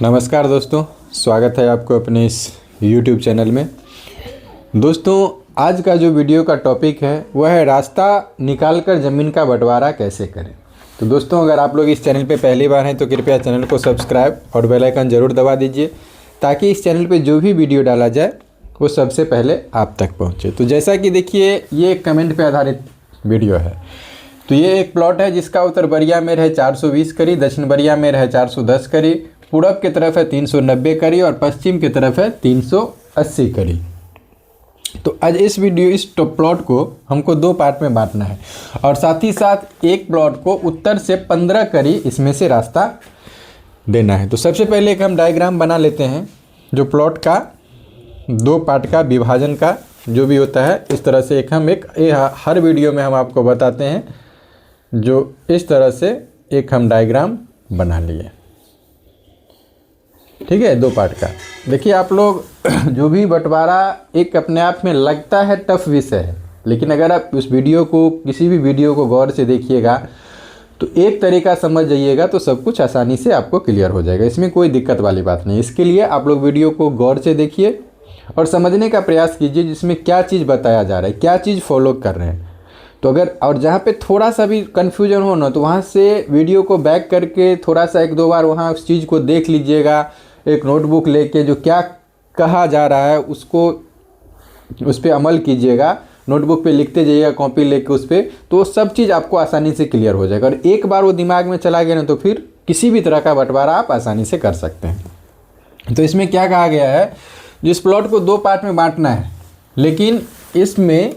नमस्कार दोस्तों, स्वागत है आपको अपने इस YouTube चैनल में। दोस्तों, आज का जो वीडियो का टॉपिक है वह है रास्ता निकालकर ज़मीन का बंटवारा कैसे करें। तो दोस्तों, अगर आप लोग इस चैनल पे पहली बार हैं तो कृपया चैनल को सब्सक्राइब और बेल आइकन ज़रूर दबा दीजिए ताकि इस चैनल पे जो भी वीडियो डाला जाए वो सबसे पहले आप तक पहुँचे। तो जैसा कि देखिए, ये एक कमेंट पर आधारित वीडियो है। तो ये एक प्लॉट है जिसका उत्तर बरिया में है 420 करी, दक्षिण बरिया में है 410 करी, पूरब की तरफ है 390 करी और पश्चिम की तरफ है 380 करी। तो आज इस प्लॉट को हमको दो पार्ट में बांटना है और साथ ही साथ एक प्लॉट को उत्तर से 15 करी इसमें से रास्ता देना है। तो सबसे पहले एक हम डायग्राम बना लेते हैं जो प्लॉट का दो पार्ट का विभाजन का जो भी होता है। इस तरह से हर वीडियो में हम आपको बताते हैं। जो इस तरह से एक हम डायग्राम बना लिए, ठीक है, दो पार्ट का। देखिए आप लोग, जो भी बंटवारा एक अपने आप में लगता है टफ विषय है, लेकिन अगर आप उस वीडियो को किसी भी वीडियो को गौर से देखिएगा तो एक तरीका समझ जाइएगा तो सब कुछ आसानी से आपको क्लियर हो जाएगा। इसमें कोई दिक्कत वाली बात नहीं। इसके लिए आप लोग वीडियो को गौर से देखिए और समझने का प्रयास कीजिए जिसमें क्या चीज़ बताया जा रहा है, क्या चीज़ फॉलो कर रहे हैं। तो अगर और जहाँ पे थोड़ा सा भी कन्फ्यूजन हो ना, तो वहाँ से वीडियो को बैक करके थोड़ा सा एक दो बार वहाँ उस चीज़ को देख लीजिएगा। एक नोटबुक लेके जो क्या कहा जा रहा है उसको उस पर अमल कीजिएगा। नोटबुक पे लिखते जाइएगा, कॉपी लेके उस पर, तो सब चीज़ आपको आसानी से क्लियर हो जाएगा। और एक बार वो दिमाग में चला गया ना तो फिर किसी भी तरह का बंटवारा आप आसानी से कर सकते हैं। तो इसमें क्या कहा गया है, जिस प्लॉट को दो पार्ट में बांटना है, लेकिन इसमें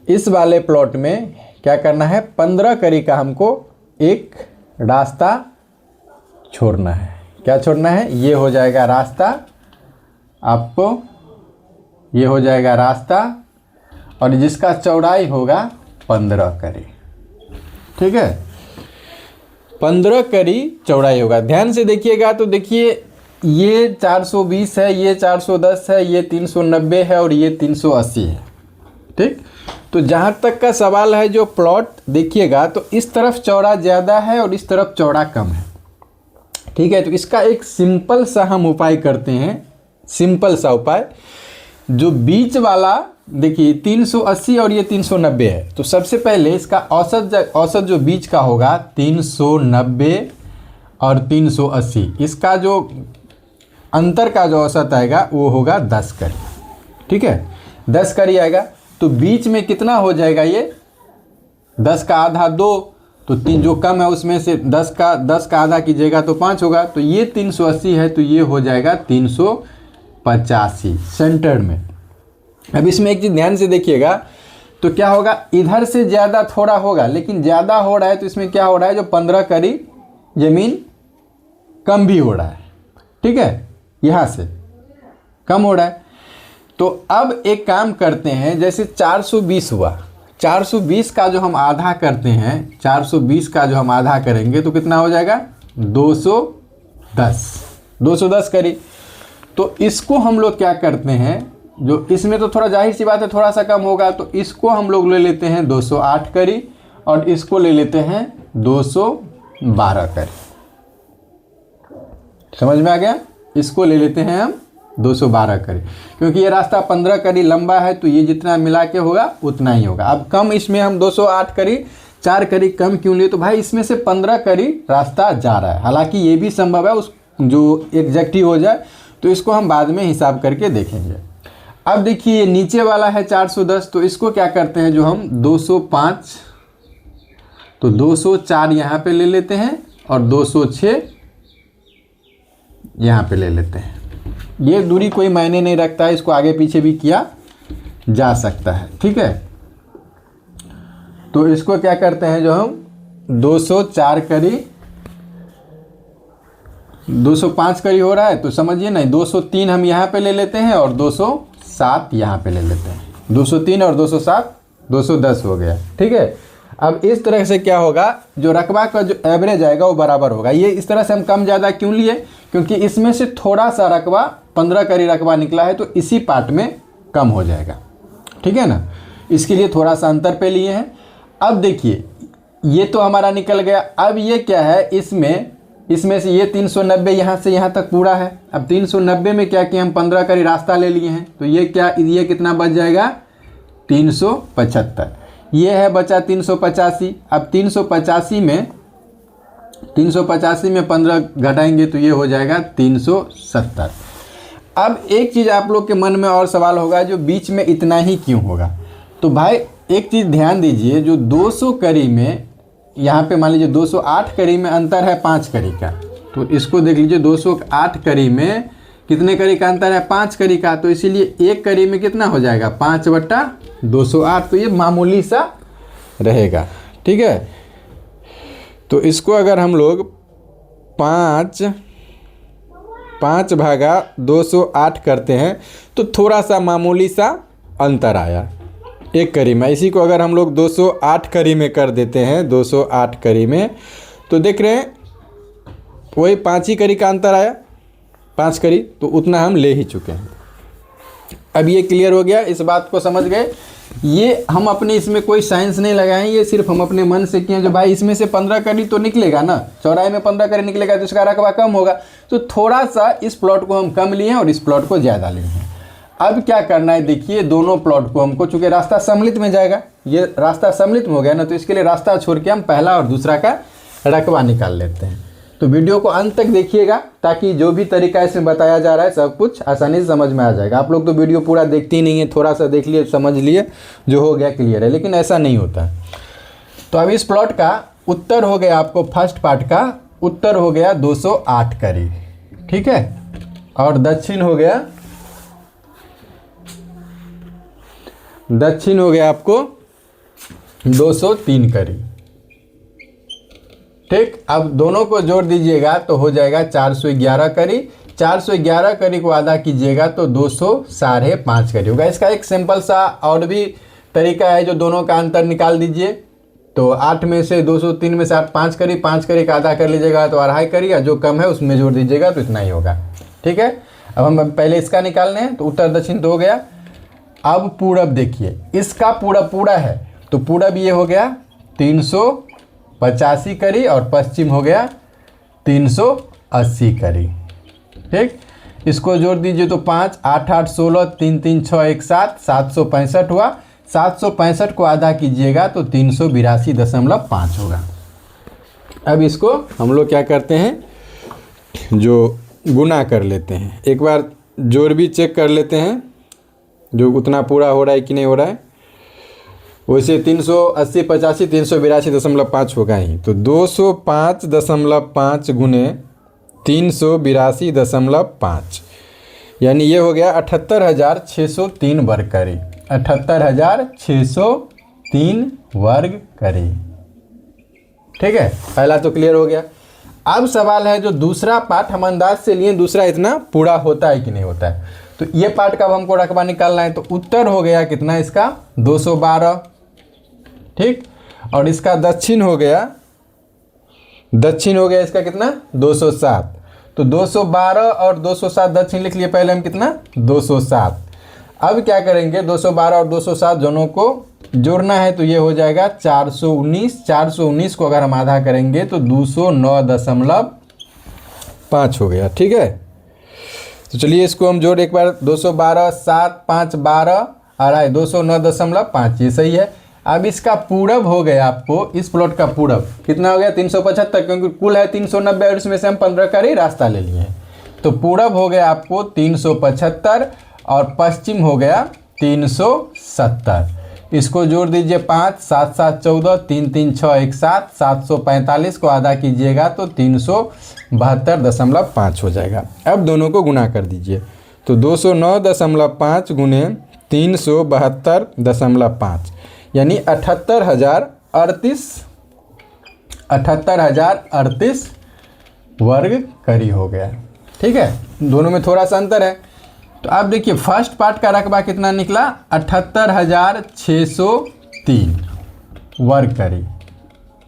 इस वाले प्लॉट में क्या करना है, 15 करी का हमको एक रास्ता छोड़ना है। क्या छोड़ना है, ये हो जाएगा रास्ता, आपको ये हो जाएगा रास्ता और जिसका चौड़ाई होगा 15 करी, ठीक है, 15 करी चौड़ाई होगा। ध्यान से देखिएगा तो देखिए, ये 420 है, ये 410 है, ये 390 है और ये 380 है, ठीक। तो जहाँ तक का सवाल है, जो प्लॉट देखिएगा तो इस तरफ चौड़ा ज़्यादा है और इस तरफ चौड़ा कम है, ठीक है। तो इसका एक सिंपल सा हम उपाय करते हैं। सिंपल सा उपाय, जो बीच वाला देखिए 380 और ये 390 है, तो सबसे पहले इसका औसत जो बीच का होगा 390 और 380, इसका जो अंतर का जो औसत आएगा वो होगा 10 करी, ठीक है, 10 करी आएगा। तो बीच में कितना हो जाएगा, ये 10 का आधा 2, तो 3 जो कम है उसमें से 10 का आधा कीजिएगा तो 5 होगा। तो ये 380 है, तो ये हो जाएगा 385 सेंटर में। अब इसमें एक चीज़ ध्यान से देखिएगा तो क्या होगा, इधर से ज़्यादा थोड़ा होगा, लेकिन ज़्यादा हो रहा है तो इसमें क्या हो रहा है, जो 15 करी ज़मीन कम भी हो रहा है, ठीक है, यहाँ से कम हो रहा है। तो अब एक काम करते हैं, जैसे 420 हुआ, 420 का जो हम आधा करते हैं, 420 का जो हम आधा करेंगे तो कितना हो जाएगा, 210 करी। तो इसको हम लोग क्या करते हैं, जो इसमें तो थोड़ा जाहिर सी बात है थोड़ा सा कम होगा, तो इसको हम लोग ले लेते हैं 208 करी और इसको ले लेते हैं 212 करी। समझ में आ गया, इसको ले लेते हैं हम 212 करी, क्योंकि ये रास्ता 15 करी लंबा है, तो ये जितना मिला के होगा उतना ही होगा। अब कम इसमें हम 208 करी 4 करी कम क्यों लिए, तो भाई इसमें से 15 करी रास्ता जा रहा है। हालांकि ये भी संभव है उस जो एग्जैक्टिव हो जाए, तो इसको हम बाद में हिसाब करके देखेंगे। अब देखिए, ये नीचे वाला है 410, तो इसको क्या करते हैं, जो हम 205, तो 204 यहाँ पे ले लेते हैं और 206 यहाँ पे ले लेते हैं। ये दूरी कोई मायने नहीं रखता है, इसको आगे पीछे भी किया जा सकता है, ठीक है। तो इसको क्या करते हैं, जो हम 204 करी, 205 करी हो रहा है, तो समझिए ना, 203 हम यहाँ पे ले लेते हैं और 207 यहाँ पे ले लेते हैं। 203 और 207 210 हो गया, ठीक है। अब इस तरह से क्या होगा, जो रकबा का जो एवरेज आएगा वो बराबर होगा। ये इस तरह से हम कम ज़्यादा क्यों लिए, क्योंकि इसमें से थोड़ा सा रकबा 15 करी रकबा निकला है, तो इसी पार्ट में कम हो जाएगा, ठीक है ना। इसके लिए थोड़ा सा अंतर पे लिए हैं। अब देखिए, ये तो हमारा निकल गया। अब ये क्या है, इसमें इसमें से ये 390 यहाँ से यहाँ तक पूरा है। अब 390 में क्या किया हम 15 का रास्ता ले लिए हैं, तो ये क्या, ये कितना बच जाएगा 375। ये है बचा 385। अब 385 में 15 घटाएंगे तो ये हो जाएगा 370। अब एक चीज़ आप लोग के मन में और सवाल होगा, जो बीच में इतना ही क्यों होगा। तो भाई एक चीज़ ध्यान दीजिए, जो 200 कड़ी में यहाँ पे मान लीजिए 208 कड़ी में अंतर है 5 कड़ी का, तो इसको देख लीजिए 208 कड़ी में कितने कड़ी का अंतर है 5 कड़ी का, तो इसीलिए एक कड़ी में कितना हो जाएगा 5/208, तो ये मामूली सा रहेगा। ठीक है, तो इसको अगर हम लोग 5/208 करते हैं तो थोड़ा सा मामूली सा अंतर आया एक कड़ी में। इसी को अगर हम लोग 208 कड़ी में कर देते हैं, 208 कड़ी में, तो देख रहे हैं वही 5 ही कड़ी का अंतर आया, 5 कड़ी, तो उतना हम ले ही चुके हैं। अब ये क्लियर हो गया, इस बात को समझ गए। ये हम अपने इसमें कोई साइंस नहीं लगाएं, ये सिर्फ हम अपने मन से किए, जो भाई इसमें से 15 कड़ी तो निकलेगा ना, चौराहे में 15 कड़ी निकलेगा तो इसका रकबा कम होगा, तो थोड़ा सा इस प्लॉट को हम कम लिए हैं और इस प्लॉट को ज़्यादा लिए हैं। अब क्या करना है, देखिए दोनों प्लॉट को हमको, चूंकि रास्ता सम्मिलित में जाएगा, ये रास्ता सम्मिलित में हो गया ना, तो इसके लिए रास्ता छोड़ के हम पहला और दूसरा का रकबा निकाल लेते हैं। तो वीडियो को अंत तक देखिएगा, ताकि जो भी तरीका इसमें बताया जा रहा है सब कुछ आसानी से समझ में आ जाएगा। आप लोग तो वीडियो पूरा देखते ही नहीं है, थोड़ा सा देख लिए समझ लिए, जो हो गया क्लियर है, लेकिन ऐसा नहीं होता। तो अब इस प्लॉट का उत्तर हो गया, आपको फर्स्ट पार्ट का उत्तर हो गया 208 कड़ी, ठीक है, और दक्षिण हो गया आपको 203 कड़ी। ठीक, अब दोनों को जोड़ दीजिएगा तो हो जाएगा 411 कड़ी। 411 कड़ी को आधा कीजिएगा तो 205.5 कड़ी होगा। इसका एक सिंपल सा और भी तरीका है, जो दोनों का अंतर निकाल दीजिए। तो 8 में से 203 में से 8 5 कड़ी, 5 कड़ी का आधा कर लीजिएगा तो 2.5 कड़ी, जो कम है उसमें जोड़ दीजिएगा तो इतना ही होगा। ठीक है, अब हम पहले इसका निकालने हैं, तो उत्तर दक्षिण तो हो गया। अब पूरब देखिए, इसका पूरा है, तो पूरब ये हो गया 385 कड़ी और पश्चिम हो गया 380 कड़ी। ठीक, इसको जोड़ दीजिए तो 5 8 8 16 3 3 6 1 7 765 हुआ। 765 को आधा कीजिएगा तो 382.5 होगा। अब इसको हम लोग क्या करते हैं, जो गुना कर लेते हैं, एक बार जोड़ भी चेक कर लेते हैं जो उतना पूरा हो रहा है कि नहीं हो रहा है। वैसे 380 85 382.5 होगा ही, तो 205.5 गुने 382.5, यानी ये हो गया 78,603 वर्ग कड़ी। 78,603 वर्ग कड़ी। ठीक है, पहला तो क्लियर हो गया। अब सवाल है जो दूसरा पार्ट हम अंदाज से लिए, दूसरा इतना पूरा होता है कि नहीं होता है, तो ये पार्ट का हमको रकबा निकालना है। तो उत्तर हो गया कितना इसका 212। ठीक, और इसका दक्षिण हो गया इसका कितना 207। तो 212 और 207 दक्षिण लिख लिए पहले हम, कितना 207। अब क्या करेंगे, 212 और 207 दोनों को जोड़ना है, तो ये हो जाएगा 419। 419 को अगर हम आधा करेंगे तो 209.5 हो गया। ठीक है, तो चलिए इसको हम जोड़ एक बार, 212 7 5 12 और 209.5, ये सही है। अब इसका पूरब हो गया, आपको इस प्लॉट का पूरब कितना हो गया 375, क्योंकि कुल है 390 और इसमें से हम 15 का ही रास्ता ले लिए हैं। तो पूरब हो गया आपको 375 और पश्चिम हो गया 370। इसको जोड़ दीजिए 5 7 7 14 3 3 6 1 7 745 को आधा कीजिएगा तो 372.5 हो जाएगा। अब दोनों को गुना कर दीजिए, तो 209.5 गुने 372.5, यानी 78,038 वर्ग कड़ी हो गया। ठीक है, दोनों में थोड़ा सा अंतर है। तो आप देखिए फर्स्ट पार्ट का रकबा कितना निकला 78,603 वर्ग कड़ी।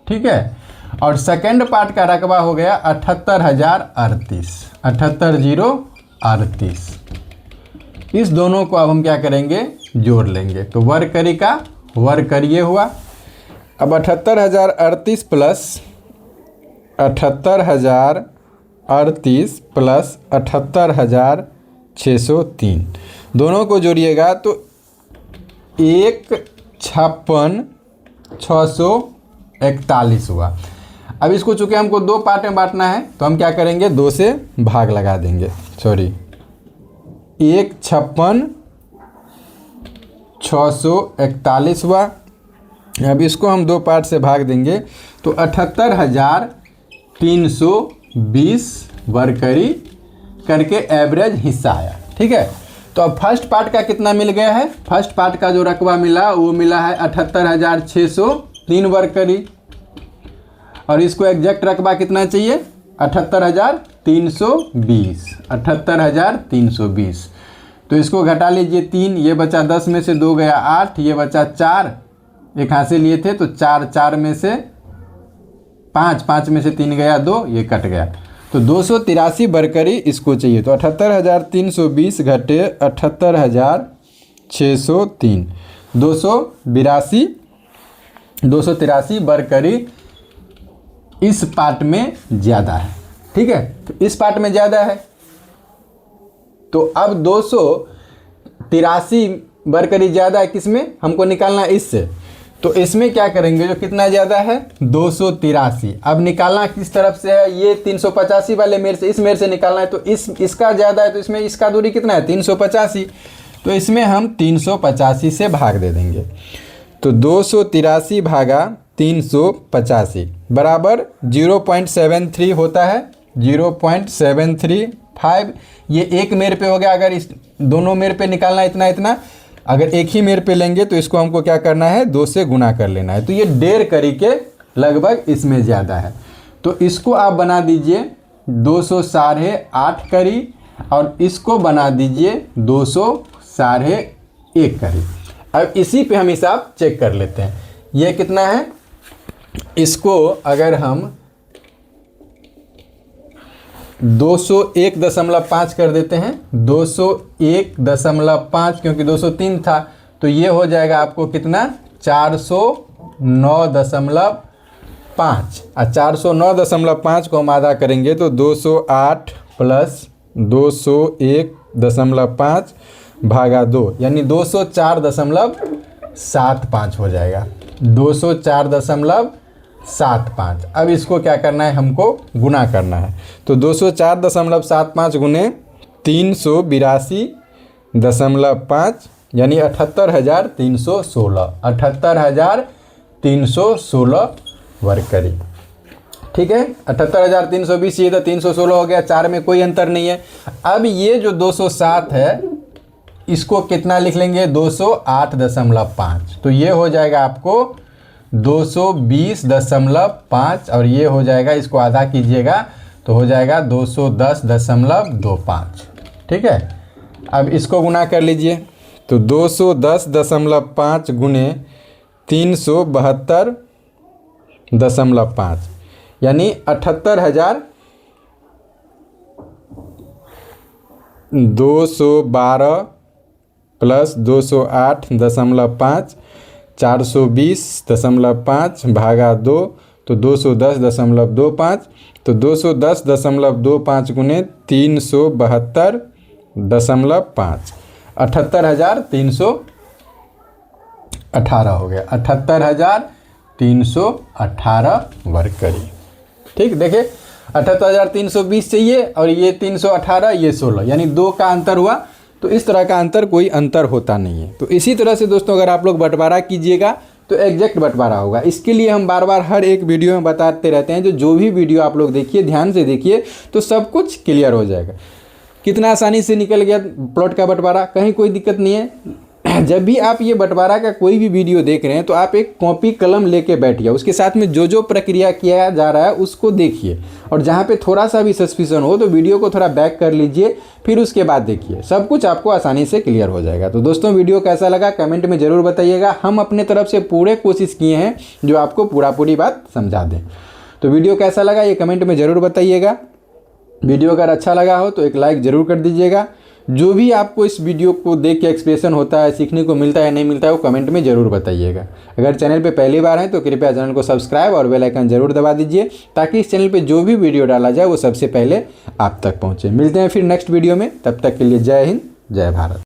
ठीक है, और सेकंड पार्ट का रकबा हो गया 78,038। इस दोनों को अब हम क्या करेंगे, जोड़ लेंगे। तो वर्ग कड़ी का वर्ग करिए हुआ। अब 78,038 प्लस 78,038 प्लस 78,603, दोनों को जोड़िएगा तो 156,641 हुआ। अब इसको चूँकि हमको दो पार्ट में बांटना है तो हम क्या करेंगे, 2 से भाग लगा देंगे। 156,641 हुआ। अब इसको हम दो पार्ट से भाग देंगे तो 78,320 वर्करी करके एवरेज हिस्सा आया। ठीक है, तो अब फर्स्ट पार्ट का कितना मिल गया है, फर्स्ट पार्ट का जो रकबा मिला वो मिला है 78,603 वर्करी, और इसको एग्जैक्ट रकबा कितना चाहिए, 78,320, 78,320। तो इसको घटा लीजिए 3, ये बचा 10 में से 2 गया 8, ये बचा 4, एक हाथ से लिए थे तो 4, 4 में से 5, 5 में से 3 गया 2, ये कट गया। तो 283 वर्करी इसको चाहिए। तो 78,320 घटे 78,603, 283 वर्करी इस पार्ट में ज़्यादा है। ठीक है, तो इस पार्ट में ज़्यादा है, तो अब 283 वर्करी ज़्यादा है, किसमें हमको निकालना है, इससे। तो इसमें क्या करेंगे, जो कितना ज़्यादा है 283, अब निकालना किस तरफ से है, ये 385 वाले मेर से, इस मेर से निकालना है। तो इसका ज़्यादा है तो इसमें इसका दूरी कितना है 385, तो इसमें हम 385 से भाग दे देंगे। तो 283 भागा 385 बराबर 0.73 होता है, 0.735। ये एक मेर पे हो गया, अगर इस दोनों मेर पे निकालना इतना इतना, अगर एक ही मेर पे लेंगे तो इसको हमको क्या करना है, 2 से गुना कर लेना है। तो ये 1.5 करी के लगभग इसमें ज़्यादा है। तो इसको आप बना दीजिए 208 करी, और इसको बना दीजिए 201 करी। अब इसी पे हम हिसाब चेक कर लेते हैं, ये कितना है। इसको अगर हम 201.5 कर देते हैं, 201.5, क्योंकि 203 था, तो ये हो जाएगा आपको कितना 409.5। और 409.5 को हम आधा करेंगे तो 208 प्लस 201.5 भागा 2, यानी 204.75 हो जाएगा, 204.75। अब इसको क्या करना है, हमको गुना करना है। तो 204.75 गुने 382.5 यानी 78,316, 78,316 वर्करी। ठीक है, 78,320 ये तो 316 हो गया, 4 में कोई अंतर नहीं है। अब ये जो 207 है इसको कितना लिख लेंगे, 208.5, तो ये हो जाएगा आपको 220.5, और ये हो जाएगा, इसको आधा कीजिएगा तो हो जाएगा 210.25। ठीक है, अब इसको गुना कर लीजिए तो 210.5 गुने 372.5 यानी 78,212 प्लस 208.5, 420.5 भागा 2, तो 210.25, तो 210.25 गुने 372.5, 78,318 हो गया, 78,318 वर्करी। ठीक, देखिए 78,320 चाहिए और ये 318, ये 16, यानी 2 का अंतर हुआ। तो इस तरह का अंतर कोई अंतर होता नहीं है। तो इसी तरह से दोस्तों अगर आप लोग बंटवारा कीजिएगा तो एग्जैक्ट बंटवारा होगा। इसके लिए हम बार बार हर एक वीडियो में बताते रहते हैं, जो भी वीडियो आप लोग देखिए, ध्यान से देखिए तो सब कुछ क्लियर हो जाएगा। कितना आसानी से निकल गया प्लॉट का बंटवारा, कहीं कोई दिक्कत नहीं है। जब भी आप ये बंटवारा का कोई भी वीडियो देख रहे हैं तो आप एक कॉपी कलम लेके बैठिए, उसके साथ में जो जो प्रक्रिया किया जा रहा है उसको देखिए, और जहाँ पे थोड़ा सा भी सस्पिशन हो तो वीडियो को थोड़ा बैक कर लीजिए, फिर उसके बाद देखिए, सब कुछ आपको आसानी से क्लियर हो जाएगा। तो दोस्तों वीडियो कैसा लगा कमेंट में ज़रूर बताइएगा। हम अपने तरफ से पूरे कोशिश किए हैं जो आपको पूरी बात समझा दें। तो वीडियो कैसा लगा ये कमेंट में ज़रूर बताइएगा। वीडियो अगर अच्छा लगा हो तो एक लाइक ज़रूर कर दीजिएगा। जो भी आपको इस वीडियो को देख के एक्सप्रेशन होता है, सीखने को मिलता है नहीं मिलता है, वो कमेंट में ज़रूर बताइएगा। अगर चैनल पे पहली बार हैं तो कृपया चैनल को सब्सक्राइब और बेल आइकन ज़रूर दबा दीजिए, ताकि इस चैनल पे जो भी वीडियो डाला जाए वो सबसे पहले आप तक पहुँचे। मिलते हैं फिर नेक्स्ट वीडियो में, तब तक के लिए जय हिंद, जय भारत।